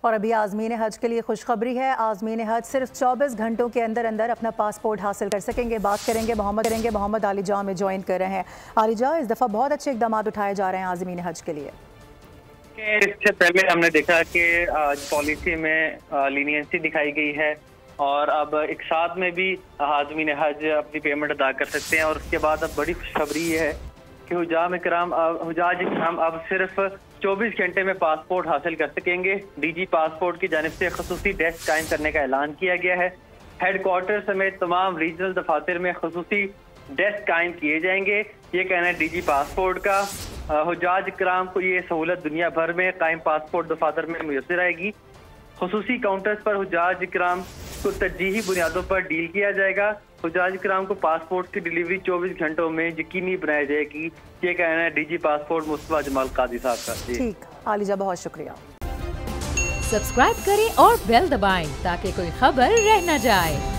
और अभी आज़मीन हज के लिए खुशखबरी है। आज़मीन हज सिर्फ 24 घंटों के अंदर अंदर अपना पासपोर्ट हासिल कर सकेंगे। बात करेंगे मोहम्मद आलिजा में ज्वाइन कर रहे हैं। आलिजा, इस दफ़ा बहुत अच्छे इकदाम उठाए जा रहे हैं आज़मीन हज के लिए। इससे पहले हमने देखा कि पॉलिसी में लीनियंसी दिखाई गई है और अब एक साथ में भी आज़मीन हज अपनी पेमेंट अदा कर सकते हैं। और उसके बाद अब बड़ी खुशखबरी है कि हुजाज इकराम अब सिर्फ 24 घंटे में पासपोर्ट हासिल कर सकेंगे। डीजी पासपोर्ट की जानिब से खसूसी डेस्क कायम करने का ऐलान किया गया है। हेडक्वार्टर समेत तमाम रीजनल दफातर में खसूसी डेस्क कायम किए जाएंगे, ये कहना है डीजी पासपोर्ट का। हुजाज इकराम को ये सहूलत दुनिया भर में कायम पासपोर्ट दफातर में मुयसर आएगी। खसूसी काउंटर्स पर हुजाज इकराम को तरजीही बुनियादों पर डील किया जाएगा। हुजाज इकराम को पासपोर्ट की डिलीवरी 24 घंटों में यकीनी बनाई जाएगी, ये कहना है डीजी पासपोर्ट मुस्तफा जमाल कादी साहब का। ठीक, आलिजा बहुत शुक्रिया। सब्सक्राइब करें और बेल दबाएं ताकि कोई खबर रह न जाए।